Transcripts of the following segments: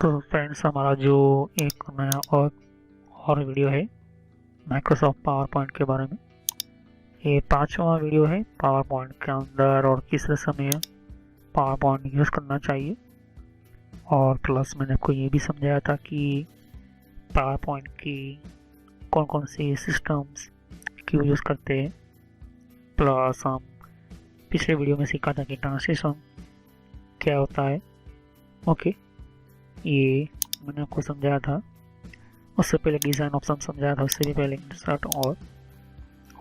तो फ्रेंड्स, हमारा जो एक नया और वीडियो है माइक्रोसॉफ्ट पावर पॉइंट के बारे में। ये पांचवा वीडियो है पावर पॉइंट के अंदर और किस समय पावर पॉइंट यूज़ करना चाहिए। और प्लस मैंने आपको ये भी समझाया था कि पावर पॉइंट की कौन कौन सी सिस्टम्स क्यों यूज़ करते हैं। प्लस हम पिछले वीडियो में सीखा था कि ट्रांसलेशन क्या होता है। ओके, ये मैंने आपको समझाया था। उससे पहले डिज़ाइन ऑप्शन समझाया था, उससे भी पहले इंसर्ट और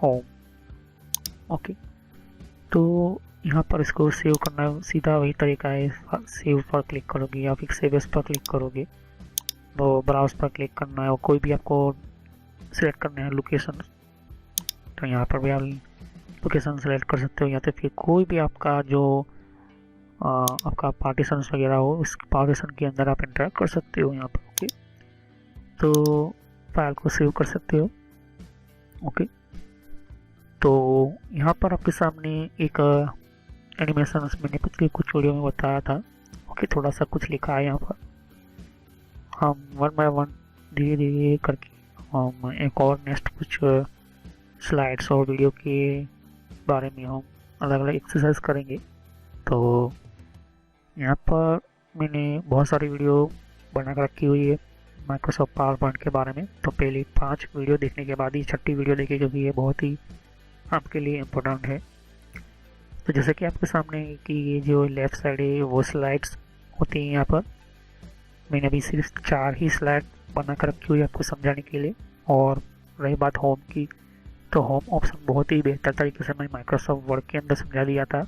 होम। ओके, तो यहाँ पर इसको सेव करना सीधा वही तरीका है। सेव पर क्लिक करोगे या फिर सेव एज पर क्लिक करोगे तो ब्राउज पर क्लिक करना है और कोई भी आपको सिलेक्ट करना है लोकेशन। तो यहाँ पर भी आप लोकेशन सेलेक्ट कर सकते हो या तो फिर कोई भी आपका जो आपका पार्टीशन वगैरह हो उस पार्टीशन के अंदर आप एंटर कर सकते हो यहाँ पर। ओके, तो फाइल को सेव कर सकते हो। ओके, तो यहाँ पर आपके सामने एक एनिमेशन मैंने पिछले कुछ वीडियो में बताया था। ओके, थोड़ा सा कुछ लिखा है यहाँ पर। हम वन बाय वन धीरे धीरे करके हम एक और नेक्स्ट कुछ स्लाइड्स और वीडियो के बारे में हम अलग अलग एक्सरसाइज करेंगे। तो यहाँ पर मैंने बहुत सारी वीडियो बना कर रखी हुई है माइक्रोसॉफ्ट पावर पॉइंट के बारे में। तो पहले 5 वीडियो देखने के बाद ही छठी वीडियो देखें, क्योंकि ये बहुत ही आपके लिए इम्पोर्टेंट है। तो जैसे कि आपके सामने कि ये जो लेफ़्ट साइड है वो स्लाइड्स होती हैं। यहाँ पर मैंने अभी सिर्फ 4 ही स्लाइड बना कर रखी हुई है आपको समझाने के लिए। और रही बात होम की, तो होम ऑप्शन बहुत ही बेहतर तरीके से मैं माइक्रोसॉफ्ट वर्ड के अंदर समझा दिया था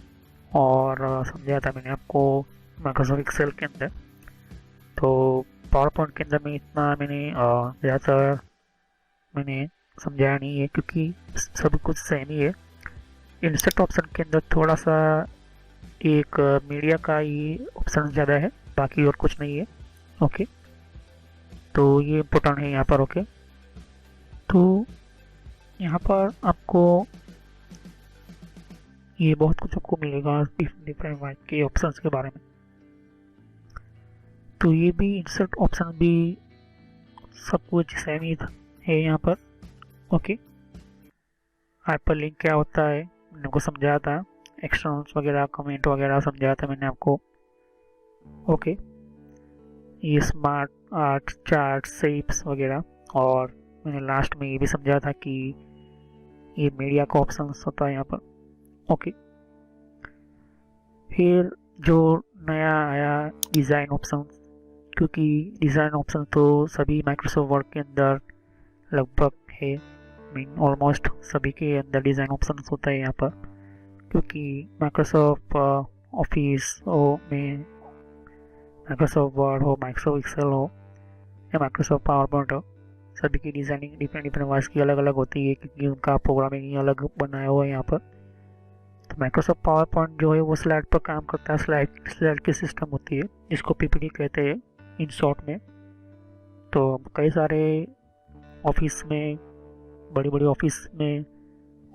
और समझाया था मैंने आपको माइक्रोसॉफ्ट एक्सेल के अंदर। तो पावर पॉइंट के अंदर में इतना मैंने ज़्यादातर मैंने समझाया नहीं है, क्योंकि सब कुछ सेम ही है। इंसर्ट ऑप्शन के अंदर थोड़ा सा एक मीडिया का ही ऑप्शन ज़्यादा है, बाकी और कुछ नहीं है। ओके, तो ये इम्पोर्टेंट है यहाँ पर। ओके, तो यहाँ पर आपको ये बहुत कुछ आपको मिलेगा डिफरेंट वाइज के ऑप्शंस के बारे में। तो ये भी इंसर्ट ऑप्शन भी सब कुछ सेम ही है यहाँ पर। ओके, हाइपरलिंक क्या होता है मैंने आपको समझाया था। एक्सटर्नल्स वगैरह कमेंट वगैरह समझाया था मैंने आपको। ओके, ये स्मार्ट आर्ट चार्ट शेप्स वगैरह। और मैंने लास्ट में ये भी समझाया था कि ये मीडिया का ऑप्शन होता है यहाँ पर। ओके, फिर जो नया आया डिज़ाइन ऑप्शन, क्योंकि डिज़ाइन ऑप्शन तो सभी माइक्रोसॉफ्ट वर्ड के अंदर लगभग है। मीन ऑलमोस्ट सभी के अंदर डिज़ाइन ऑप्शन होता है यहाँ पर, क्योंकि माइक्रोसॉफ्ट ऑफिस में माइक्रोसॉफ्ट वर्ड हो, माइक्रोसॉफ्ट एक्सेल हो या माइक्रोसॉफ्ट पावर पॉइंट हो, सभी की डिज़ाइनिंग डिफरेंट वाइज की अलग अलग होती है, क्योंकि उनका प्रोग्रामिंग अलग बनाया हुआ है यहाँ पर। तो माइक्रोसॉफ्ट पावर पॉइंट जो है वो स्लाइड पर काम करता है। स्लाइड की सिस्टम होती है जिसको पीपीटी कहते हैं इन शॉर्ट में। तो कई सारे ऑफिस में, बड़ी बड़ी ऑफिस में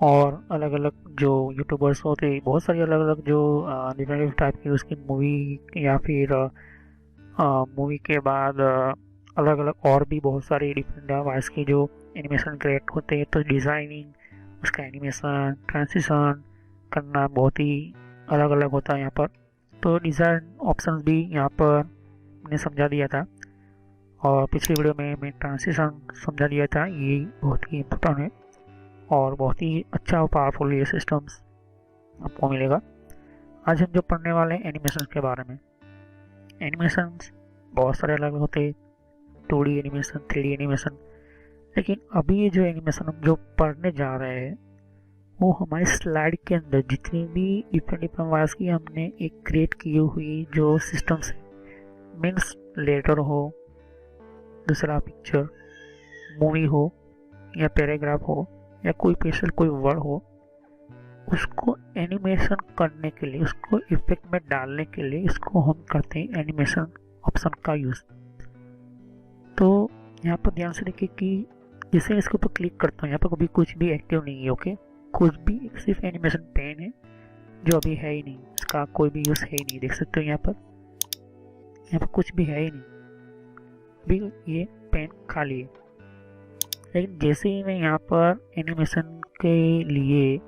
और अलग अलग जो यूट्यूबर्स होते हैं, बहुत सारी अलग अलग जो डिफरेंट टाइप की उसकी मूवी या फिर मूवी के बाद अलग अलग और भी बहुत सारी डिफरेंट वॉइस की जो एनिमेशन क्रिएट होते हैं। तो डिज़ाइनिंग, उसका एनिमेशन, ट्रांसिशन करना बहुत ही अलग अलग होता है यहाँ पर। तो डिज़ाइन ऑप्शंस भी यहाँ पर मैंने समझा दिया था और पिछली वीडियो में मैं ट्रांसिशन समझा दिया था। ये बहुत ही इम्पोर्टेंट है और बहुत ही अच्छा और पावरफुल ये सिस्टम्स आपको मिलेगा। आज हम जो पढ़ने वाले हैं एनिमेशन के बारे में। एनिमेशंस बहुत सारे अलग होते हैं, 2D एनिमेशन, 3D एनिमेशन। लेकिन अभी ये जो एनिमेशन हम जो पढ़ने जा रहे हैं वो हमारे स्लाइड के अंदर जितनी भी डिफरेंट वाइज की हमने एक क्रिएट की हुई जो सिस्टम्स है, मीन्स लेटर हो, दूसरा पिक्चर, मूवी हो या पैराग्राफ हो या कोई स्पेशल कोई वर्ड हो, उसको एनिमेशन करने के लिए, उसको इफेक्ट में डालने के लिए इसको हम करते हैं एनिमेशन ऑप्शन का यूज़। तो यहाँ पर ध्यान से देखिए कि जैसे इसके ऊपर क्लिक करता हूँ, यहाँ पर कभी कुछ भी एक्टिव नहीं है। ओके, कुछ भी, सिर्फ एनिमेशन पेन है जो अभी है ही नहीं, इसका कोई भी यूज़ है ही नहीं। देख सकते हो यहाँ पर कुछ भी है ही नहीं। भी ये पेन खाली है। लेकिन जैसे ही मैं यहाँ पर एनिमेशन के लिए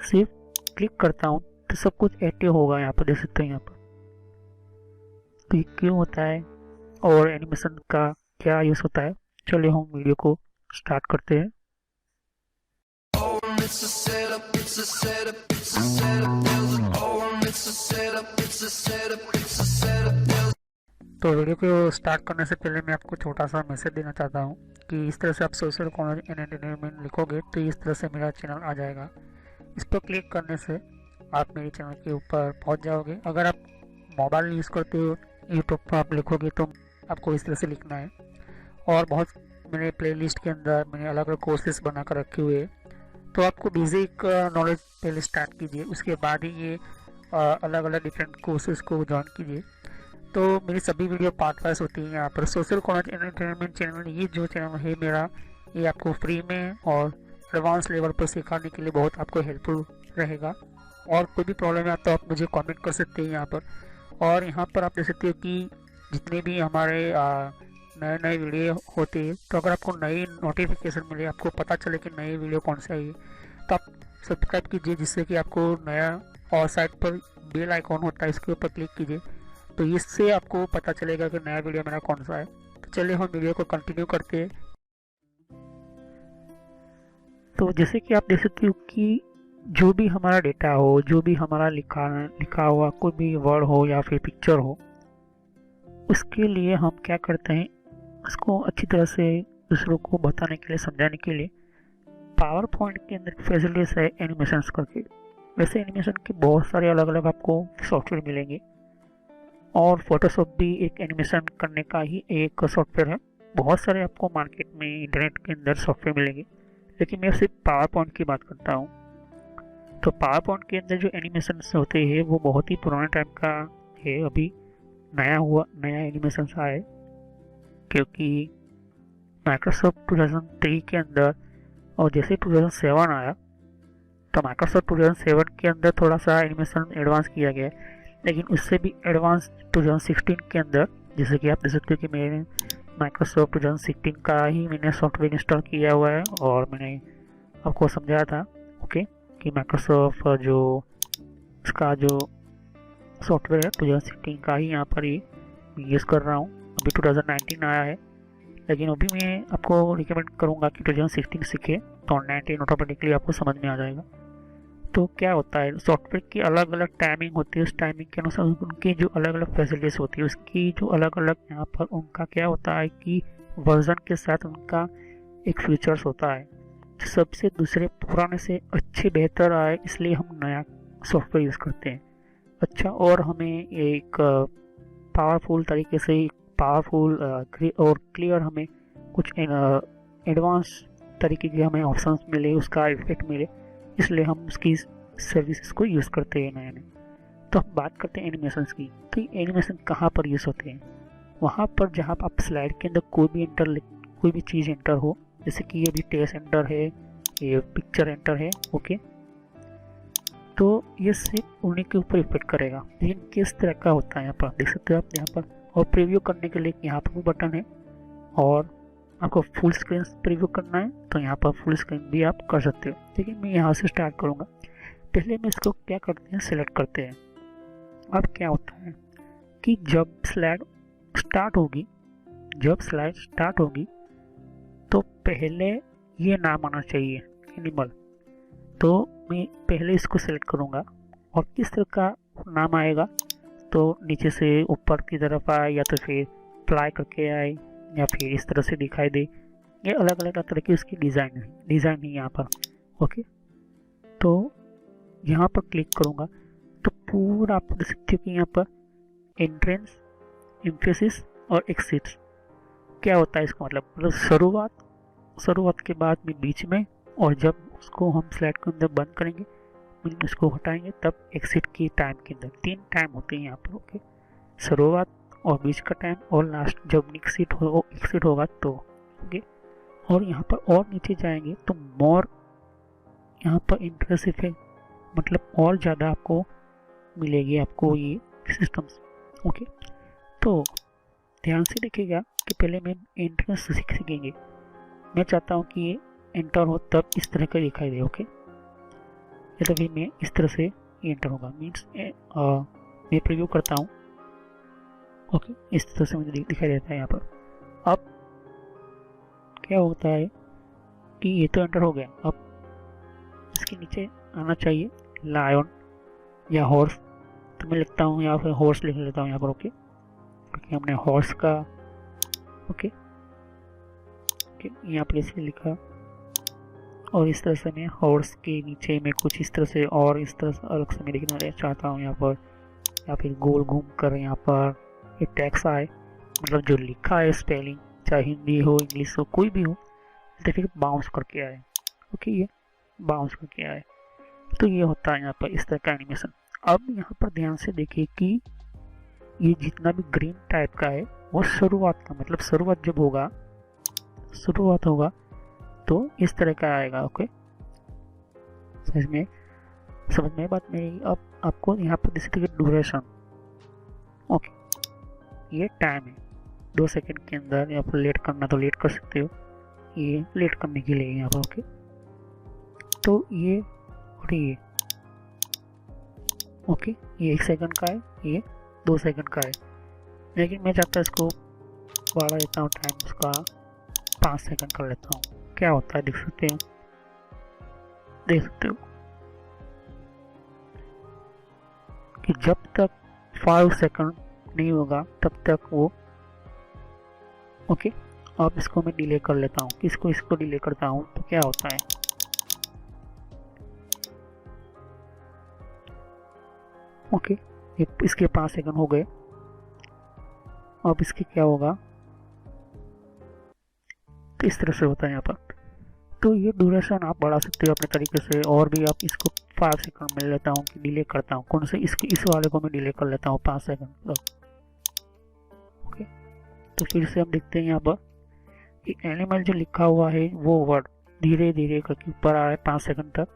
सिर्फ क्लिक करता हूँ तो सब कुछ एक्टिव होगा। यहाँ पर देख सकते हैं यहाँ पर तो ये क्यों होता है और एनिमेशन का क्या यूज़ होता है। चलिए हम वीडियो को स्टार्ट करते हैं। तो वीडियो को स्टार्ट करने से पहले मैं आपको छोटा सा मैसेज देना चाहता हूँ कि इस तरह से आप सोशल कॉमर्स एंड एंटरटेनमेंट लिखोगे तो इस तरह से मेरा चैनल आ जाएगा। इस पर क्लिक करने से आप मेरे चैनल के ऊपर पहुँच जाओगे। अगर आप मोबाइल यूज़ करते हो यूट्यूब पर आप लिखोगे तो आपको इस तरह से लिखना है। और बहुत मेरे प्लेलिस्ट के अंदर मैंने अलग अलग कोर्सेज बना कर रखे हुए हैं। तो आपको बेसिक नॉलेज पहले स्टार्ट कीजिए, उसके बाद ही ये अलग अलग डिफरेंट कोर्सेज को ज्वाइन कीजिए। तो मेरी सभी वीडियो पार्ट वाइज होती है। यहाँ पर social commerce and entertainment channel, ये जो चैनल है मेरा, ये आपको फ्री में और एडवांस लेवल पर सिखाने के लिए बहुत आपको हेल्पफुल रहेगा। और कोई भी प्रॉब्लम है तो आप मुझे कमेंट कर सकते हैं यहाँ पर। और यहाँ पर आप देख सकते हो कि जितने भी हमारे नए नए वीडियो होते हैं, तो अगर आपको नई नोटिफिकेशन मिले, आपको पता चले कि नई वीडियो कौन सी आई है, तो आप सब्सक्राइब कीजिए जिससे कि आपको नया, और साइड पर बेल आइकॉन होता है इसके ऊपर क्लिक कीजिए तो इससे आपको पता चलेगा कि नया वीडियो मेरा कौन सा है। तो चलिए हम वीडियो को कंटिन्यू करते हैं। तो जैसे कि आप देख सकते हो कि जो भी हमारा डेटा हो, जो भी हमारा लिखा हुआ कोई भी वर्ड हो या फिर पिक्चर हो, उसके लिए हम क्या करते हैं, उसको अच्छी तरह से दूसरों को बताने के लिए, समझाने के लिए पावर पॉइंट के अंदर फैसिलिटीज है एनिमेशंस करके। वैसे एनिमेशन के बहुत सारे अलग अलग आपको सॉफ्टवेयर मिलेंगे और फोटोशॉप भी एक एनिमेशन करने का ही एक सॉफ्टवेयर है। बहुत सारे आपको मार्केट में इंटरनेट के अंदर सॉफ्टवेयर मिलेंगे, लेकिन मैं सिर्फ पावर पॉइंट की बात करता हूँ। तो पावर पॉइंट के अंदर जो एनिमेशन होते हैं वो बहुत ही पुराने टाइम का है। अभी नया एनिमेशन आया है, क्योंकि माइक्रोसॉफ्ट 2003 के अंदर और जैसे 2007 आया तो माइक्रोसॉफ्ट 2007 के अंदर थोड़ा सा एनिमेशन एडवांस किया गया, लेकिन उससे भी एडवांस 2016 के अंदर, जैसे कि आप देख सकते हो कि मैंने माइक्रोसॉफ्ट 2016 का ही मैंने सॉफ्टवेयर इंस्टॉल किया हुआ है और मैंने आपको समझाया था ओके कि माइक्रोसॉफ्ट जो इसका जो सॉफ्टवेयर है 2016 का ही यहाँ पर ही यूज़ कर रहा हूँ। अभी 2019 आया है, लेकिन अभी मैं आपको रिकमेंड करूँगा कि 2016 सीखे तो 19 ऑटोमेटिकली आपको समझ में आ जाएगा। तो क्या होता है, सॉफ्टवेयर की अलग अलग टाइमिंग होती है, उस टाइमिंग के अनुसार उनकी जो अलग अलग फैसिलिटीज़ होती है, उसकी जो अलग अलग यहाँ पर उनका क्या होता है कि वर्जन के साथ उनका एक फीचर्स होता है सबसे दूसरे पुराने से अच्छे बेहतर आए, इसलिए हम नया सॉफ्टवेयर यूज़ करते हैं। अच्छा, और हमें एक पावरफुल तरीके से, पावरफुल और क्लियर हमें कुछ एडवांस तरीके के हमें ऑप्शंस मिले, उसका इफेक्ट मिले, इसलिए हम उसकी सर्विसेज को यूज़ करते हैं नए नए। तो हम बात करते हैं एनिमेशंस की। तो एनिमेशन कहाँ पर यूज़ होते हैं? वहाँ पर जहाँ आप स्लाइड के अंदर कोई भी चीज़ एंटर हो, जैसे कि ये भी टेक्स्ट एंटर है, ये पिक्चर एंटर है, ओके, तो ये सिर्फ उन्हीं के ऊपर इफेक्ट करेगा। लेकिन किस तरह का होता है यहाँ पर देख सकते हो आप यहाँ पर। और प्रीव्यू करने के लिए यहाँ पर भी बटन है, और आपको फुल स्क्रीन प्रीव्यू करना है तो यहाँ पर फुल स्क्रीन भी आप कर सकते हो। लेकिन मैं यहाँ से स्टार्ट करूँगा। पहले मैं इसको क्या करते हैं, सिलेक्ट करते हैं। अब क्या होता है कि जब स्लाइड स्टार्ट होगी तो पहले ये नाम आना चाहिए एनिमल। तो मैं पहले इसको सिलेक्ट करूँगा और किस तरह का नाम आएगा, तो नीचे से ऊपर की तरफ आए या तो फिर अप्लाई करके आए या फिर इस तरह से दिखाई दे। ये अलग अलग तरह की उसकी डिज़ाइन है यहाँ पर, ओके। तो यहाँ पर क्लिक करूँगा तो पूरा आप देख सकते हो कि यहाँ पर एंट्रेंस, एम्फेसिस और एक्सिट्स क्या होता है इसका मतलब शुरुआत के बाद में बीच में, और जब उसको हम स्लाइड के अंदर बंद करेंगे, इसको हटाएंगे, तब एग्जिट की टाइम के अंदर 3 टाइम होते हैं यहाँ पर, ओके। शुरुआत और बीच का टाइम और लास्ट जब एग्जिट होगा तो, ओके। और यहाँ पर और नीचे जाएंगे तो मोर, यहाँ पर इंटरेस्ट इफेक्ट मतलब और ज़्यादा आपको मिलेगी आपको ये सिस्टम्स, ओके। तो ध्यान से देखिएगा कि पहले मैं एंट्रेंस सीखेंगे। मैं चाहता हूँ कि ये एंटर हो तब इस तरह का दिखाई दे। ओके, या तभी मैं इस तरह से एंटर होगा, मीन्स मैं प्रीव्यू करता हूँ। ओके, इस तरह से मुझे दिखाई देता है यहाँ पर। अब क्या होता है कि ये तो एंटर हो गया, अब इसके नीचे आना चाहिए लायन या हॉर्स, तो मैं लिखता हूँ यहाँ पर हॉर्स लिख लेता हूँ यहाँ पर। ओके, क्योंकि हमने हॉर्स का ओके यहाँ पर इसलिए लिखा, और इस तरह से मैं हॉर्स के नीचे में कुछ इस तरह से और इस तरह से अलग से मैं दिखना चाहता हूँ यहाँ पर, या फिर गोल घूम कर यहाँ पर ये टेक्स्ट आए, मतलब जो लिखा है स्पेलिंग, चाहे हिंदी हो इंग्लिश हो कोई भी हो, तो फिर बाउंस करके आए। ओके, ये बाउंस करके आए, तो ये होता है यहाँ पर इस तरह का एनिमेशन। अब यहाँ पर ध्यान से देखिए कि ये जितना भी ग्रीन टाइप का है वो शुरुआत का, मतलब शुरुआत जब होगा, शुरुआत होगा तो इस तरह का आएगा। ओके, समझ में बात मेरी। अब आपको यहाँ पर दिख सकती है ड्यूरेशन। ओके, ये टाइम है, 2 सेकंड के अंदर यहाँ पर लेट करना तो लेट कर सकते हो, ये लेट करने के लिए यहाँ पर। ओके, तो ये और ये ओके, ये 1 सेकंड का है, ये 2 सेकंड का है, लेकिन मैं चाहता हूँ इसको बढ़ा देता हूँ टाइम, उसका 5 सेकंड कर लेता हूँ। क्या होता है देख सकते हो, देख सकते हो कि जब तक 5 सेकंड नहीं होगा तब तक वो ओके। अब इसको मैं डिले कर लेता हूँ, इसको डिले करता हूँ तो क्या होता है, ओके इसके 5 सेकंड हो गए। अब इसके क्या होगा, तो इस तरह से होता है यहाँ पर। तो ये ड्यूरेशन आप बढ़ा सकते हो अपने तरीके से, और भी आप इसको 5 सेकंड में लेता हूँ कि डिले करता हूँ, कौन से इस वाले को मैं डिले कर लेता हूँ 5 सेकंड। ओके, तो फिर से हम देखते हैं यहाँ पर कि एनिमल जो लिखा हुआ है वो वर्ड धीरे धीरे करके ऊपर आ रहा है 5 सेकंड तक,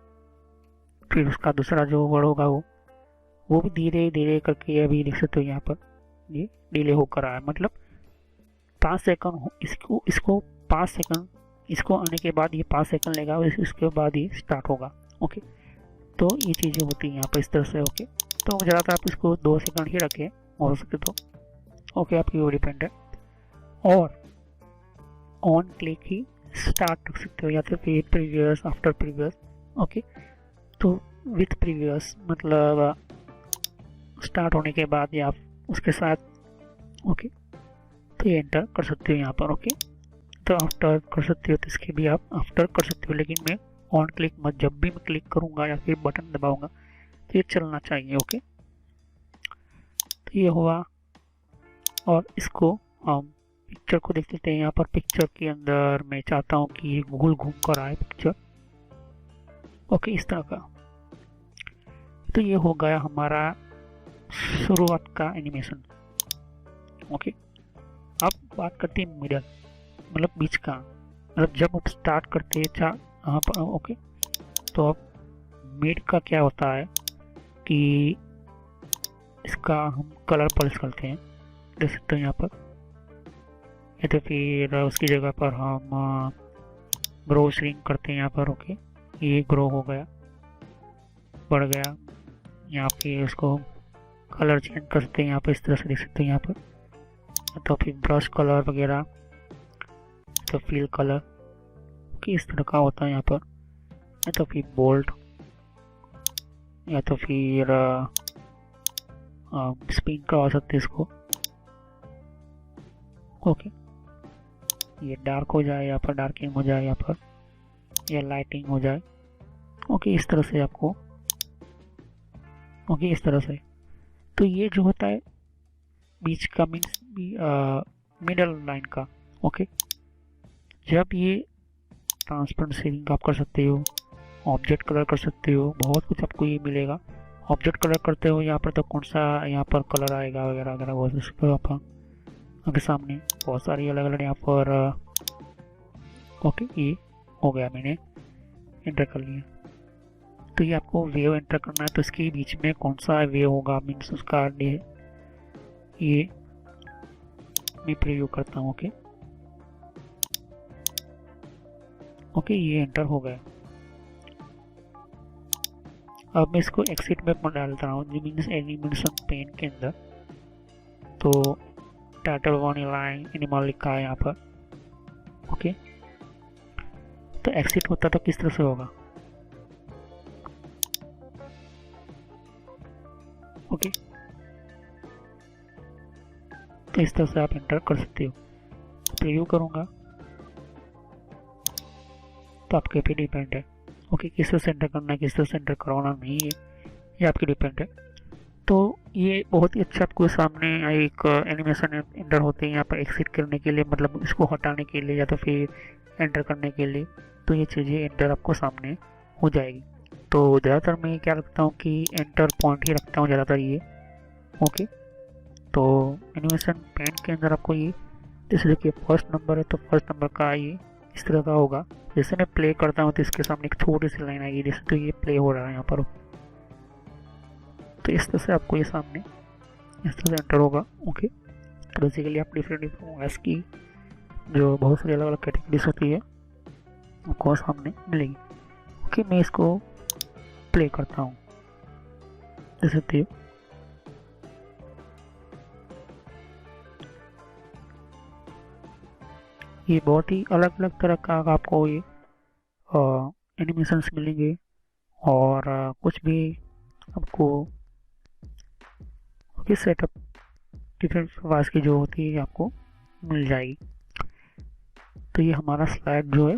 फिर उसका दूसरा जो वर्ड होगा वो भी धीरे धीरे करके अभी देख सकते हो यहाँ पर ये डिले होकर आया, मतलब 5 सेकंड इसको 5 सेकंड इसको आने के बाद ये 5 सेकंड लेगा, इसके बाद ये स्टार्ट होगा। ओके, तो ये चीज़ें होती हैं यहाँ पर इस तरह से। ओके, तो ज़्यादातर आप इसको 2 सेकंड ही रखें हो सके तो। ओके, आपकी वो डिपेंड है, और ऑन क्लिक ही स्टार्ट रख सकते हो, या तो फिर प्रीवियस आफ्टर प्रीवियस। ओके, तो विथ प्रीवियस मतलब स्टार्ट होने के बाद या उसके साथ। ओके, तो ये एंटर कर सकते हो यहाँ पर। ओके, तो आफ्टर कर सकते हो, तो इसके भी आप आफ्टर कर सकते हो, लेकिन मैं ऑन क्लिक मत, जब भी मैं क्लिक करूँगा या फिर बटन दबाऊंगा तो ये चलना चाहिए। ओके, तो ये हुआ, और इसको हम पिक्चर को देख लेते हैं। यहाँ पर पिक्चर के अंदर मैं चाहता हूँ कि ये गोल घूम कर आए पिक्चर। ओके, इस तरह का। तो ये हो गया हमारा शुरुआत का एनिमेशन। ओके, अब बात करते हैं मिडल, मतलब बीच का, मतलब जब आप स्टार्ट करते हैं यहाँ पर। ओके, तो अब मिड का क्या होता है कि इसका हम कलर पल्स करते हैं, देख सकते हो यहाँ पर, या तो फिर उसकी जगह पर हम ग्रो श्रिंक करते हैं यहाँ पर। ओके, ये ग्रो हो गया, बढ़ गया, यहाँ पे उसको कलर चेंज कर सकते हैं यहाँ पर, इस तरह से देख सकते हैं यहाँ पर, तो फिर ब्रश कलर वगैरह, तो फिल कलर कि इस तरह का होता है यहाँ पर, या तो फिर बोल्ड, या तो फिर स्पिन करवा सकते हैं इसको। ओके, ये डार्क हो जाए, यहाँ पर डार्किंग हो जाए, यहाँ पर या लाइटिंग हो जाए। ओके, इस तरह से आपको, ओके इस तरह से। तो ये जो होता है बीच का मीन्स मिडल लाइन का। ओके, जब ये ट्रांसपेरेंट शेडिंग आप कर सकते हो, ऑब्जेक्ट कलर कर सकते हो, बहुत कुछ आपको ये मिलेगा। ऑब्जेक्ट कलर करते हो यहाँ पर तो कौन सा यहाँ पर कलर आएगा वगैरह वगैरह, बहुत सकते हो आप आपके सामने बहुत सारी अलग अलग यहाँ पर। ओके, ये हो गया, मैंने एंटर कर लिया। तो ये आपको वेव एंटर करना है, तो इसके बीच में कौन सा वेव होगा मीन्स उसका ये मैं प्रीव्यू करता हूँ। ओके, ओके, ये एंटर हो गया। अब मैं इसको एक्सिट में डालता हूँ, मीन्स एनिमेशन पेन के अंदर। तो टाइटल वनीला एनिमल लिखा है यहाँ पर। ओके, तो एक्सिट होता तो किस तरह से होगा? ओके, तो इस तरह से आप एंटर कर सकते हो। प्रीव्यू करूँगा तो आपके पे डिपेंड है। ओके, किस तरह से एंटर करना है, किस तरह से एंटर करवाना नहीं है, ये आपके डिपेंड है। तो ये बहुत ही अच्छा आपको सामने एक एनिमेशन एंटर होते हैं यहाँ पर एक्सिट करने के लिए, मतलब इसको हटाने के लिए या तो फिर एंटर करने के लिए। तो ये चीज़ें एंटर आपको सामने हो जाएगी। तो ज़्यादातर मैं क्या रखता हूँ कि एंटर पॉइंट ही रखता हूँ ज़्यादातर ये। ओके, तो एनिमेशन पेन के अंदर आपको ये, जैसे देखिए फर्स्ट नंबर है तो फर्स्ट नंबर का ये इस तरह का होगा। जैसे मैं प्ले करता हूँ तो इसके सामने एक छोटी सी लाइन आएगी, जैसे तो ये प्ले हो रहा है यहाँ पर। तो इस तरह से आपको ये सामने इस तरह से एंटर होगा। ओके, तो बेसिकली आप डिफरेंट डिफरेंट वॉइस की जो बहुत सारी अलग अलग कैटेगरीज होती है आपको सामने मिलेगी। ओके, मैं इसको प्ले करता हूँ जैसे तो ये बहुत ही अलग अलग तरह का आपको ये एनिमेशंस मिलेंगे। और कुछ भी आपको ओके सेटअप डिफरेंट आवाज़ की जो होती है आपको मिल जाएगी। तो ये हमारा स्लाइड जो है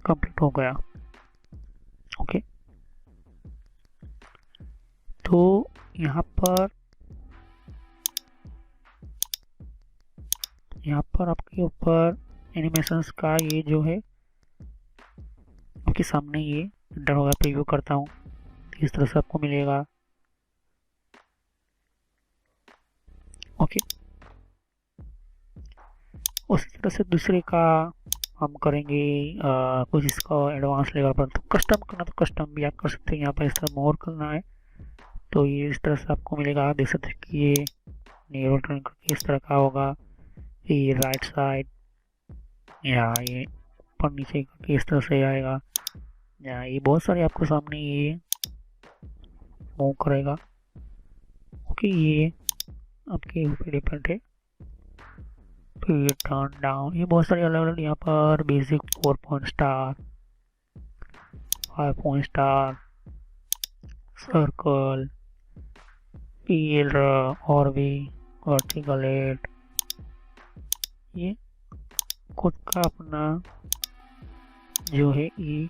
कंप्लीट हो गया। ओके, तो यहाँ पर आपके ऊपर एनिमेशंस का ये जो है आपके सामने ये एंटर होगा। प्रीव्यू करता हूँ तो इस तरह से आपको मिलेगा। ओके, उसी तरह से दूसरे का हम करेंगे कुछ इसका एडवांस लेवल पर। तो कस्टम करना तो कस्टम भी आप कर सकते हैं। यहाँ पर इस तरह मोर करना है तो ये इस तरह से आपको मिलेगा। आप देख सकते हैं कि ये नीरो टर्न करके इस तरह का होगा। ये राइट साइड या ये ऊपर नीचे करके इस तरह से आएगा, या ये बहुत सारे आपको सामने ये मूव करेगा। ओके, ये आपके ऊपर डिपेंड है। फिर टर्न डाउन, ये बहुत सारे अलग अलग यहाँ पर basic 4 point star, 5 point star, circle, pill और भी वर्टिकल एट, ये खुद का अपना जो है ये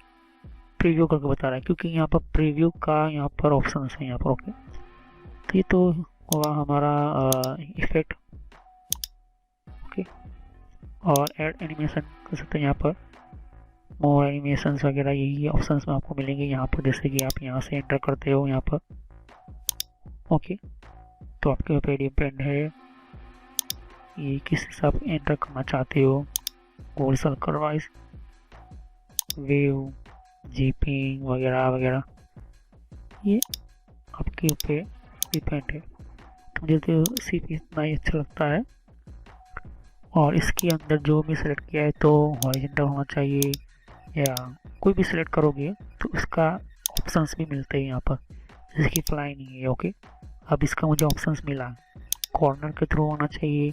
प्रीव्यू करके बता रहा है, क्योंकि यहाँ पर प्रीव्यू का यहाँ पर ऑप्शन है यहाँ पर। ओके, तो ये तो होगा हमारा इफेक्ट। ओके, और ऐड एनिमेशन कर सकते हैं यहाँ पर। मोर एनिमेशंस वगैरह यही ऑप्शंस में आपको मिलेंगे यहाँ पर, जैसे कि आप यहाँ से एंटर करते हो यहाँ पर। ओके, तो आपके ऊपर डिपेंड है ये किस हिसाब से एंटर करना चाहते हो। गोल सर्कल वाइज, वेव, जीपिंग वगैरह वगैरह, ये आपके ऊपर डिपेंड है। तो मुझे तो सिर्फ इतना ही अच्छा लगता है। और इसके अंदर जो भी सिलेक्ट किया है तो हॉरिजॉन्टल होना चाहिए, या कोई भी सिलेक्ट करोगे तो उसका ऑप्शंस भी मिलते हैं यहाँ पर, जैसे कि फ्लाई नहीं है। ओके, अब इसका मुझे ऑप्शंस मिला, कॉर्नर के थ्रू होना चाहिए,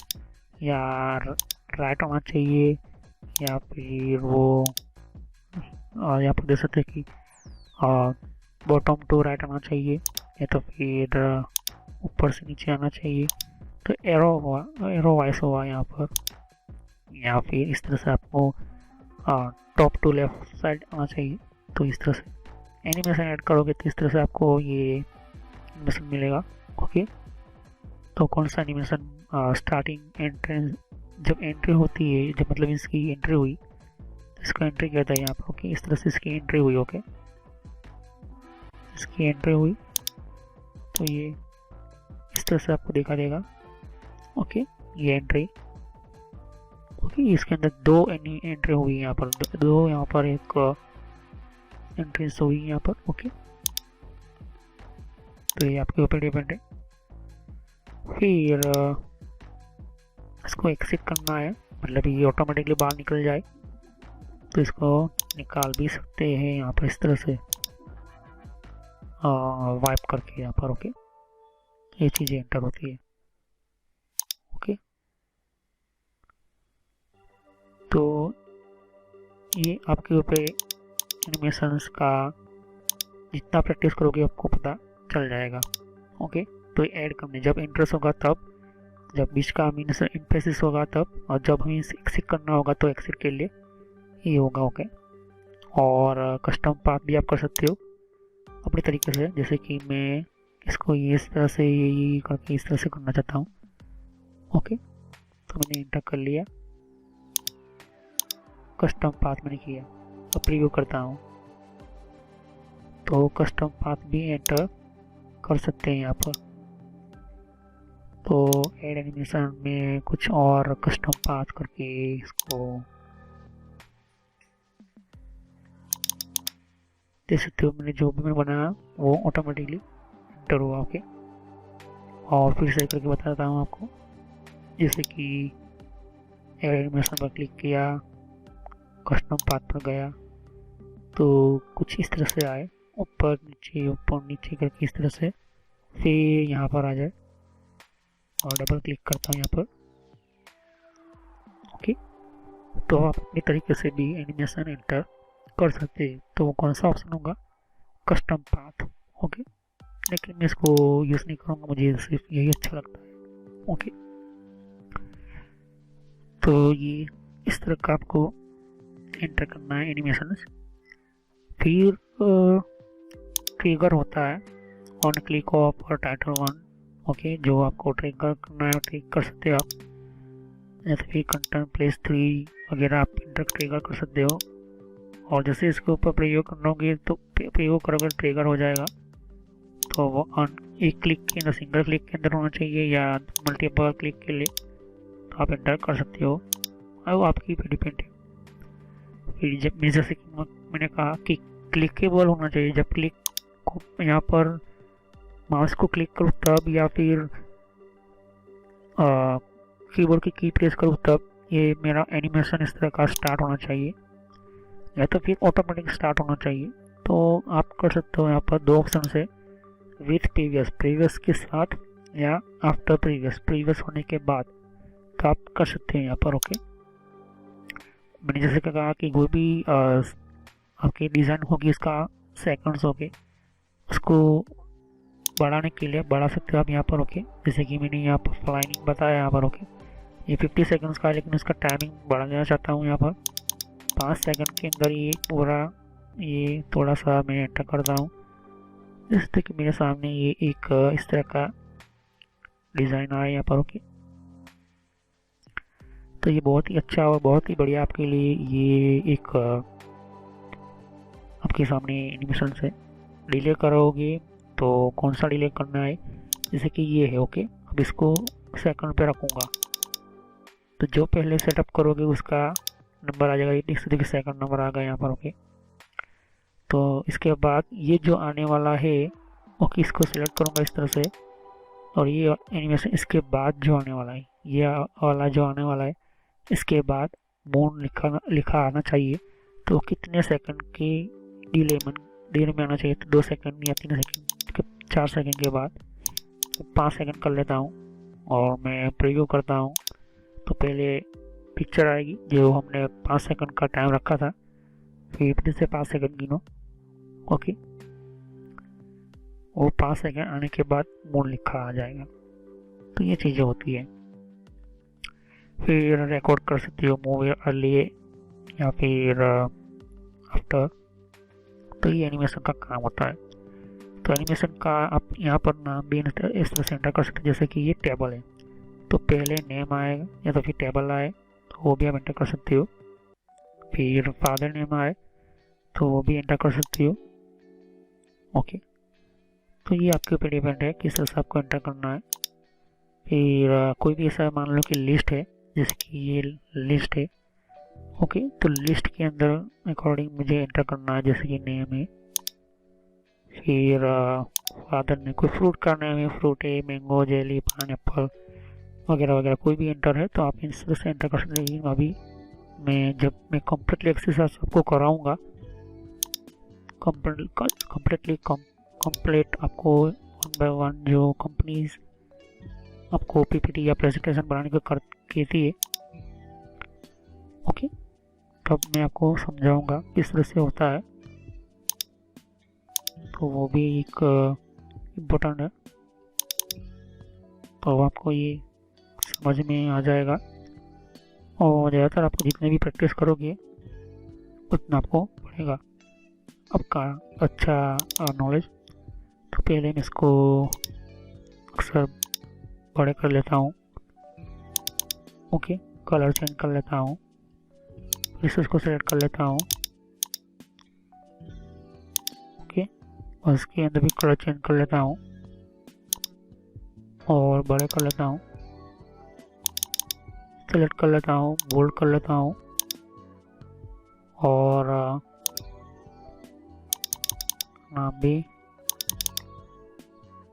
या राइट होना चाहिए, या फिर वो यहाँ पर देख सकते हैं कि बॉटम टू राइट आना चाहिए, या तो फिर ऊपर से नीचे आना चाहिए। तो एरो वाइस हुआ यहाँ पर, या फिर इस तरह से आपको टॉप टू लेफ्ट साइड आना चाहिए। तो इस तरह से एनिमेशन ऐड करोगे तो इस तरह से आपको ये एनिमेशन मिलेगा। ओके, तो कौन सा एनिमेशन स्टार्टिंग एंट्रेंस, जब एंट्री होती है, जब मतलब इसकी एंट्री हुई तो इसका एंट्री कहता है यहाँ पर। ओके, इस तरह से इसकी एंट्री हुई। ओके, इसकी एंट्री हुई तो ये इस तरह से आपको दिखा देगा। ओके, ये एंट्री। ओके, इसके अंदर दो एंट्री हुई यहाँ पर, दो यहाँ पर एक एंट्रीज हुई यहाँ पर। ओके, तो ये आपके ऊपर डिपेंड है। फिर इसको एक्सिट करना है, मतलब ये ऑटोमेटिकली बाहर निकल जाए। तो इसको निकाल भी सकते हैं यहाँ पर इस तरह से वाइप करके यहाँ पर। ओके, ये चीज़ें एंटर होती है। ओके, तो ये आपके ऊपर एनिमेशंस का जितना प्रैक्टिस करोगे आपको पता चल जाएगा। ओके, तो ऐड करने जब इंटरेस्ट होगा तब, जब बीच का मीन्स एम्फेसिस होगा तब, और जब हमें एक्सिट करना होगा तो एक्सिट के लिए ये होगा। ओके, और कस्टम पाथ भी आप कर सकते हो अपने तरीके से, जैसे कि मैं इसको ये इस तरह से ये करके इस तरह से करना चाहता हूँ। ओके, तो मैंने एंटर कर लिया, कस्टम पाथ मैंने किया। अब प्रीव्यू करता हूँ तो कस्टम पाथ भी एंटर कर सकते हैं यहाँ पर। तो ऐड एनिमेशन में कुछ और कस्टम पाथ करके इसको देख सकते हो। मैंने जो भी मैं बनाया वो ऑटोमेटिकली एंटर हुआ। ओके, और फिर से करके बताता हूँ आपको, जैसे कि ऐड एनिमेशन पर क्लिक किया, कस्टम पाथ पर गया तो कुछ इस तरह से आए, ऊपर नीचे करके इस तरह से, फिर यहाँ पर आ जाए और डबल क्लिक करता हूँ यहाँ पर। ओके, तो आप अपने तरीके से भी एनिमेशन एंटर कर सकते हैं। तो वो कौन सा ऑप्शन होगा? Custom path. ओके, लेकिन मैं इसको यूज़ नहीं करूँगा, मुझे सिर्फ यही अच्छा लगता है। ओके, तो ये इस तरह का आपको एंटर करना है एनिमेशन। फिर ट्रिगर होता है ऑन क्लिक ऑफ और टाइटल 1। ओके, जो आपको ट्रिगर करना है ट्रिगर कर सकते हो आप, जैसे फिर कंटेंट प्लेस 3 वगैरह आप ट्रिगर कर सकते हो। और जैसे इसके ऊपर प्रयोग करोगे तो प्रयोग करोगे ट्रिगर हो जाएगा। तो वो ऑन एक क्लिक के अंदर, सिंगल क्लिक के अंदर होना चाहिए या मल्टीपल क्लिक के लिए तो आप एंटर कर सकते हो, और वो आपकी पे डिपेंड है। फिर जब मैं जैसे कि मैंने कहा कि क्लिकेबल होना चाहिए, जब क्लिक को यहाँ पर माउस को क्लिक करूँ तब, या फिर कीबोर्ड की की प्रेस करूँ तब ये मेरा एनिमेशन इस तरह का स्टार्ट होना चाहिए, या तो फिर ऑटोमेटिक स्टार्ट होना चाहिए। तो आप कर सकते हो यहाँ पर दो ऑप्शन है, विथ प्रीवियस के साथ या आफ्टर प्रीवियस होने के बाद, तो आप कर सकते हैं यहाँ पर। ओके, मैंने जैसे कहा कि कोई भी आपकी डिज़ाइन होगी उसका सेकंड्स होगी, उसको बढ़ाने के लिए बढ़ा सकते हो आप यहाँ पर। ओके, जैसे कि मैंने यहाँ पर फ्लाइनिंग बताया यहाँ पर। ओके, ये 50 सेकंड्स का है, लेकिन उसका टाइमिंग बढ़ा देना चाहता हूँ यहाँ पर 5 सेकंड के अंदर। ये पूरा ये थोड़ा सा मैं एंटर करता हूँ, जैसे कि मेरे सामने ये एक इस तरह का डिज़ाइन आया यहाँ पर। ओके, तो ये बहुत ही अच्छा और बहुत ही बढ़िया आपके लिए ये एक आपके सामने एनिमेशन से डिले करोगे तो कौन सा डिले करना है, जैसे कि ये है। ओके, अब इसको सेकंड पे रखूँगा तो जो पहले सेटअप करोगे उसका नंबर आ जाएगा, ये देख सकते कि सेकंड नंबर आ गया यहाँ पर। ओके, तो इसके बाद ये जो आने वाला है, ओके, इसको सिलेक्ट करूँगा इस तरह से, और ये एनिमेशन इसके बाद जो आने वाला है, ये वाला जो आने वाला है, इसके बाद मून लिखा आना चाहिए। तो कितने सेकंड की डिले में आना चाहिए? तो 2 सेकंड या 3 सेकंड, 4 सेकंड के बाद 5 सेकंड कर लेता हूँ और मैं प्रीव्यू करता हूँ। तो पहले पिक्चर आएगी जो हमने 5 सेकंड का टाइम रखा था, फिर से 5 सेकंड गिनो। ओके, वो 5 सेकंड आने के बाद मून लिखा आ जाएगा। तो ये चीज़ें होती है। फिर रिकॉर्ड कर सकती हो मूवी अर्ली या फिर आफ्टर। तो ये एनिमेशन का काम होता है। तो एनिमेशन का आप यहाँ पर नाम भी इस तरह से एंटर कर सकते हैं, जैसे कि ये टेबल है तो पहले नेम आएगा या तो फिर टेबल आए तो वो भी आप एंटर कर सकते हो। फिर फादर नेम आए तो वो भी एंटर कर सकते हो। ओके, तो ये आपके ऊपर डिपेंड है किस तरह से आपको एंटर करना है। फिर कोई भी ऐसा मान लो कि लिस्ट है, जैसे कि ये लिस्ट है। ओके, तो लिस्ट के अंदर अकॉर्डिंग मुझे एंटर करना है, जैसे कि नेम है, फिर फादर ने कोई फ्रूट का नेम है, फ्रूट है, मैंगो, जेली, पाइनएप्पल वगैरह वगैरह, कोई भी एंटर है तो आप इस तरह से एंटर कर सकते हैं। अभी जब मैं कम्प्लीटली एक्सरसाइज आपको कराऊंगा, कंप्लीट आपको वन बाय वन जो कंपनीज आपको पीपीटी या प्रेजेंटेशन बनाने को कर कहती है, ओके, तब मैं आपको समझाऊंगा किस तरह से होता है। तो वो भी एक इम्पोर्टेंट है, तो आपको ये समझ में आ जाएगा। और ज़्यादातर आपको जितने भी प्रैक्टिस करोगे उतना आपको बढ़ेगा आपका अच्छा नॉलेज। तो पहले मैं इसको अक्सर बड़े कर लेता हूँ, ओके, कलर चेंज कर लेता हूँ, फिर इसको सेलेक्ट कर लेता हूँ, ओके, और इसके अंदर भी कलर चेंज कर लेता हूँ और बड़े कर लेता हूँ, सेलेक्ट कर लेता हूँ, बोल्ड कर लेता हूँ और नाम भी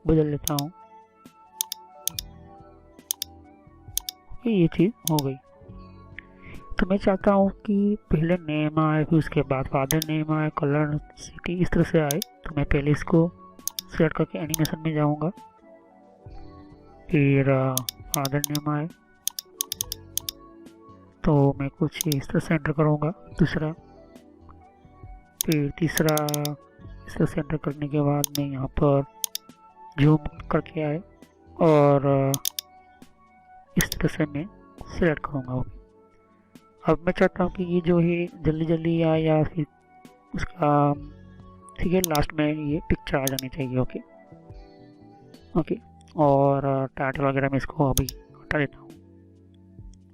बदल लेता हूँ। ये चीज़ हो गई। तो मैं चाहता हूँ कि पहले नेम आए, फिर उसके बाद फादर नेम आए, कलर, सिटी, इस तरह से आए। तो मैं पहले इसको सेलेक्ट करके एनिमेशन में जाऊँगा, फिर फादर नेम आए तो मैं कुछ इस तरह से एंटर करूँगा, दूसरा, फिर तीसरा। इस तरह से एंटर करने के बाद मैं यहाँ पर जूम करके आए और इस तरह से मैं सेलेक्ट करूँगा। अब मैं चाहता हूँ कि ये जो है जल्दी जल्दी आए या फिर उसका, ठीक है, लास्ट में ये पिक्चर आ जानी चाहिए, ओके ओके। और टाइटल वगैरह में इसको अभी हटा देता हूँ,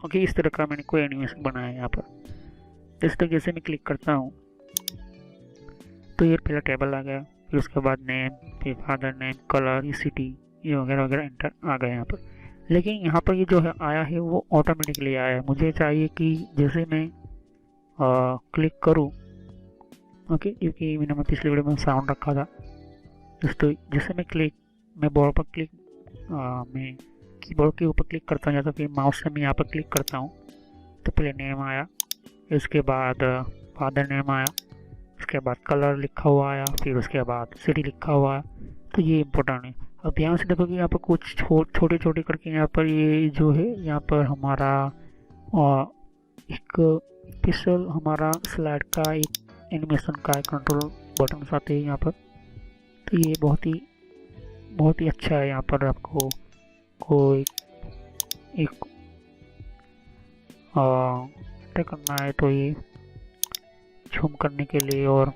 ओके। इस तरह का मैंने कोई एनिमेशन बनाया है यहाँ पर। इस तरीके से मैं क्लिक करता हूँ तो ये पहला टेबल आ गया, फिर उसके बाद नेम, फिर फादर नेम, कलर, सिटी, ये वगैरह वगैरह एंटर आ गए यहाँ पर। लेकिन यहाँ पर ये जो है आया है वो ऑटोमेटिकली आया है। मुझे चाहिए कि जैसे मैं क्लिक करूँ, ओके, क्योंकि मैंने पिछले वीडियो में साउंड रखा था, तो जैसे मैं बोर्ड पर क्लिक, मैं कीबोर्ड के ऊपर क्लिक करता हूँ या तो फिर माउस से मैं यहाँ पर क्लिक करता हूँ, तो पहले नेम आया, इसके बाद फादर नेम आया, उसके बाद कलर लिखा हुआ आया, फिर उसके बाद सिटी लिखा हुआ आया। तो ये इम्पोर्टेंट है। अब ध्यान से देखो कि यहाँ पर कुछ छोटे छोटे करके यहाँ पर ये जो है यहाँ पर हमारा एक स्पेशल हमारा स्लाइड का एक एनिमेशन का कंट्रोल बटन आते हैं यहाँ पर। तो ये बहुत ही अच्छा है। यहाँ पर आपको कोई एक एंटर करना है तो ये झूम करने के लिए और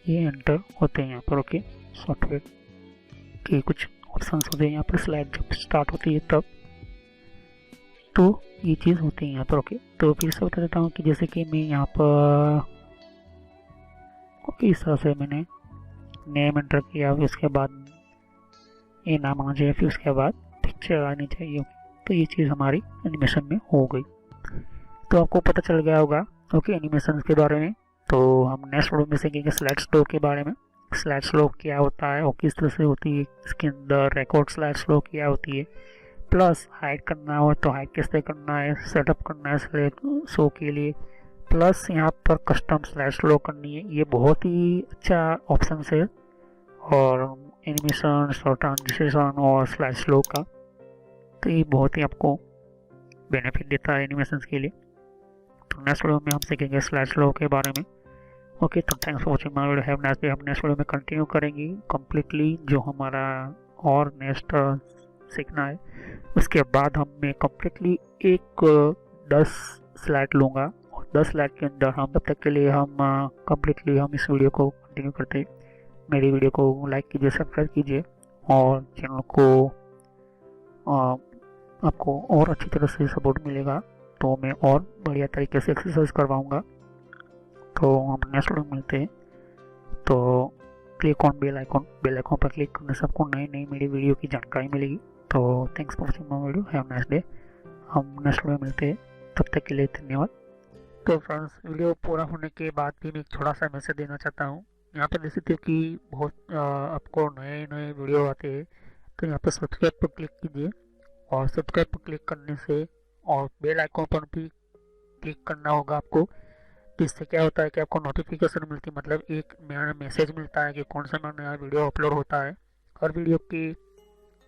ये एंटर होते हैं यहाँ पर, ओके। सॉफ्टवेयर के कुछ ऑप्शंस होते हैं यहाँ पर, स्लाइड जब स्टार्ट होती है तब, तो ये चीज़ होती है यहाँ पर, ओके। तो फिर से बता देता हूँ कि जैसे कि मैं यहाँ पर, ओके, इस तरह से मैंने नेम एंटर किया, फिर उसके बाद ये नाम आना चाहिए, फिर उसके बाद पिक्चर आनी चाहिए, ओके। तो ये चीज़ हमारी एनिमेशन में हो गई। तो आपको पता चल गया होगा, ओके, एनिमेशन के बारे में। तो हम नेक्स्ट वीडियो में सीखेंगे स्लाइड स्लो के बारे में। स्लाइड स्लो क्या होता है और किस तरह से होती है, इसके अंदर रिकॉर्ड स्लाइड स्लो क्या होती है, प्लस हाइड करना हो तो हाइड किस तरह करना है, सेटअप करना है स्लाइड शो के लिए, प्लस यहाँ पर कस्टम स्लाइड स्लो करनी है। ये बहुत ही अच्छा ऑप्शन है और एनिमेशन और ट्रांजिशन और स्लाइड स्लो का, तो ये बहुत ही आपको बेनिफिट देता है एनिमेशन के लिए। तो नेक्स्ट वीडियो में हम सीखेंगे स्लाइड स्लो के बारे में, ओके। तो thanks for watching my video, have nice day. हम नेक्स्ट वीडियो में कंटिन्यू करेंगे कम्प्लीटली जो हमारा और नेक्स्ट सीखना है। उसके बाद मैं कम्प्लीटली एक 10 स्लाइड लूँगा और 10 स्लाइड के अंदर हम, तब तक के लिए हम कम्प्लीटली हम इस वीडियो को कंटिन्यू करते हैं। मेरी वीडियो को लाइक कीजिए, सब्सक्राइब कीजिए और चैनल को आपको और अच्छी तरह से सपोर्ट मिलेगा तो मैं और बढ़िया तरीके से एक्सरसाइज करवाऊँगा। तो हम नेक्स्ट वीडियो में मिलते हैं। तो क्लिक ऑन बेल आइकॉन पर क्लिक करने से आपको नई मेरी वीडियो की जानकारी मिलेगी। तो thanks for watching my video, have nice day. हम नेक्स्ट वीडियो में मिलते हैं, तब तक के लिए धन्यवाद। तो फ्रेंड्स, वीडियो पूरा होने के बाद भी मैं एक छोटा सा मैसेज देना चाहता हूँ। यहाँ पर देख सकते हो कि बहुत आपको नए वीडियो आते हैं, तो यहाँ पर सब्सक्राइब पर क्लिक कीजिए और सब्सक्राइब पर क्लिक करने से और बेल आइकॉन पर भी क्लिक करना होगा आपको। तो इससे क्या होता है कि आपको नोटिफिकेशन मिलती है, मतलब एक मेरा मैसेज मिलता है कि कौन सा नया वीडियो अपलोड होता है। हर वीडियो की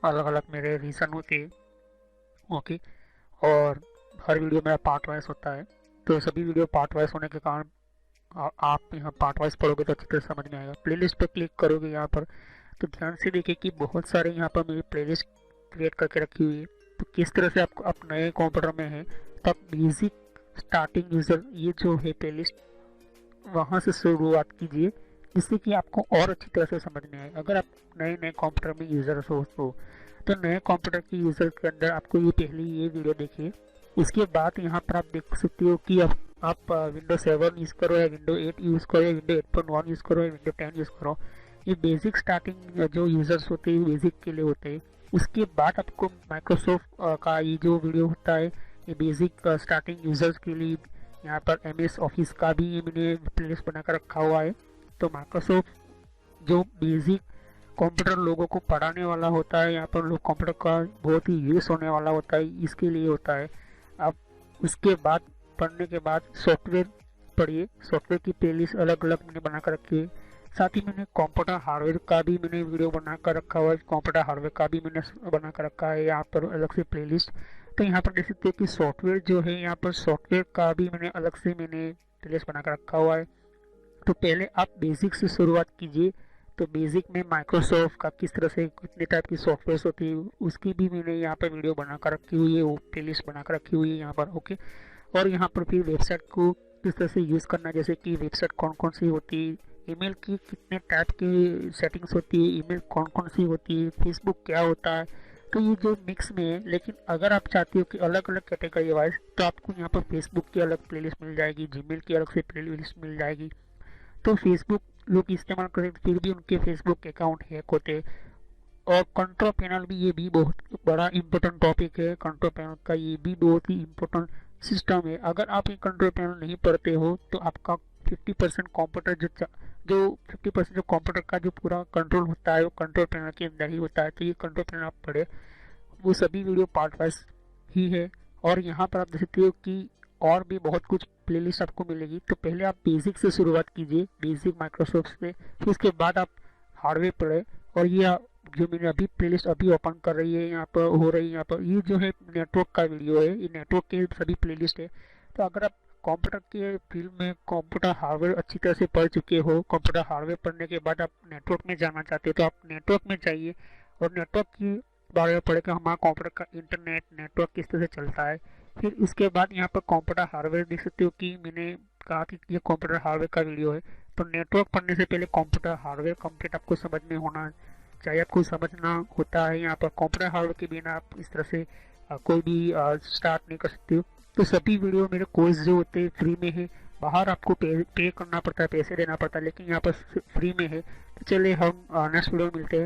अलग अलग मेरे रीज़न होते हैं। ओके। और हर वीडियो मेरा पार्ट वाइज होता है, तो सभी वीडियो पार्ट वाइज होने के कारण आप यहाँ पार्ट वाइज पढ़ोगे तो अच्छी तरह समझ में आएगा। प्लेलिस्ट पर क्लिक करोगे यहाँ पर, तो ध्यान से देखिए कि बहुत सारे यहाँ पर मेरी प्लेलिस्ट क्रिएट करके रखी हुई है। तो किस तरह से आपको, आप नए कंप्यूटर में हैं तो आप बेसिक स्टार्टिंग यूज़र ये जो है प्लेलिस्ट वहाँ से शुरुआत कीजिए, जिससे कि आपको और अच्छी तरह से समझ में आए। अगर आप नए नए कंप्यूटर में यूज़र हो तो नए कंप्यूटर के यूज़र के अंदर आपको ये पहले ये वीडियो देखिए। उसके बाद यहाँ पर आप देख सकते हो कि आप विंडो 7 यूज़ करो या विंडो 8 यूज़ करो या विंडो 8.1 यूज़ करो या विंडो 10 यूज़ करो। ये बेसिक स्टार्टिंग जो यूज़र्स होते हैं बेसिक के लिए होते हैं। उसके बाद आपको माइक्रोसॉफ्ट का ये जो वीडियो होता है ये बेसिक स्टार्टिंग यूज़र्स के लिए। यहाँ पर MS ऑफिस का भी ये मैंने प्लेलिस्ट बनाकर रखा हुआ है। तो माइक्रोसॉफ्ट जो बेसिक कंप्यूटर लोगों को पढ़ाने वाला होता है, यहाँ पर लोग कंप्यूटर का बहुत ही यूज़ होने वाला होता है, इसके लिए होता है। अब उसके बाद पढ़ने के बाद सॉफ्टवेयर पढ़िए। सॉफ्टवेयर की प्लेलिस्ट अलग अलग मैंने बना कर रखी है। साथ ही मैंने कंप्यूटर हार्डवेयर का भी मैंने वीडियो बना कर रखा हुआ है। कंप्यूटर हार्डवेयर का भी मैंने बना कर रखा है यहाँ पर अलग से प्लेलिस्ट। तो यहाँ पर देख सकते हैं कि सॉफ्टवेयर जो है यहाँ पर सॉफ्टवेयर का भी मैंने अलग से प्लेलिस्ट बना कर रखा हुआ है। तो पहले आप बेसिक से शुरुआत कीजिए। तो बेसिक में माइक्रोसॉफ्ट का किस तरह से कितने टाइप की सॉफ्टवेयर होती है उसकी भी मैंने यहाँ पर वीडियो बनाकर रखी हुई है, वो प्लेलिस्ट बनाकर रखी हुई है यहाँ पर। ओके। और यहाँ पर फिर वेबसाइट को किस तरह से यूज़ करना, जैसे कि वेबसाइट कौन कौन सी होती है, ईमेल की कितने टाइप की सेटिंग्स होती है, ईमेल कौन कौन सी होती है, फेसबुक क्या होता है। तो ये जो मिक्स में है, लेकिन अगर आप चाहते हो कि अलग अलग कैटेगरी वाइज, तो आपको यहाँ पर फेसबुक की अलग प्लेलिस्ट मिल जाएगी, जीमेल की अलग से प्लेलिस्ट मिल जाएगी। तो फेसबुक लोग इस्तेमाल करें फिर भी उनके फेसबुक अकाउंट हैक होते। और कंट्रोल पैनल भी, ये भी बहुत बड़ा इम्पोर्टेंट टॉपिक है। कंट्रोल पैनल का ये भी बहुत ही इम्पोर्टेंट सिस्टम है। अगर आप ये कंट्रोल पैनल नहीं पढ़ते हो तो आपका 50% कंप्यूटर जो 50% जो कंप्यूटर का जो पूरा कंट्रोल होता है वो कंट्रोल पैनल के अंदर ही होता है। तो ये कंट्रोल पैनल आप पढ़े, वो सभी वीडियो पार्ट वाइज ही है। और यहाँ पर आप देख सकते हो कि और भी बहुत कुछ प्लेलिस्ट आपको मिलेगी। तो पहले आप बेसिक से शुरुआत कीजिए, बेसिक माइक्रोसॉफ्ट से, फिर उसके बाद आप हार्डवेयर पढ़े। और ये जो मैंने अभी प्लेलिस्ट अभी ओपन कर रही है यहाँ पर हो रही है, यहाँ पर ये जो है नेटवर्क का वीडियो है, ये नेटवर्क के सभी प्लेलिस्ट है। तो अगर आप कंप्यूटर के फील्ड में कंप्यूटर हार्डवेयर अच्छी तरह से पढ़ चुके हो, कंप्यूटर हार्डवेयर पढ़ने के बाद आप नेटवर्क में जाना चाहते हो तो आप नेटवर्क में जाइए और नेटवर्क की बारे में पढ़े कि हमारा कंप्यूटर का इंटरनेट नेटवर्क किस तरह से चलता है। फिर उसके बाद यहाँ पर कंप्यूटर हार्डवेयर देख सकते हो कि मैंने कहा कि ये कंप्यूटर हार्डवेयर का वीडियो है। तो नेटवर्क पढ़ने से पहले कंप्यूटर हार्डवेयर कंप्लीट आपको समझ में होना चाहिए, आपको समझना होता है। यहाँ पर कंप्यूटर हार्डवेयर के बिना आप इस तरह से कोई भी स्टार्ट नहीं कर सकते हो। तो सभी वीडियो मेरे कोर्स जो होते हैं फ्री में है, बाहर आपको पे करना पड़ता है, पैसे देना पड़ता है, लेकिन यहाँ पर फ्री में है। तो चलिए हम नेक्स्ट वीडियो में मिलते हैं।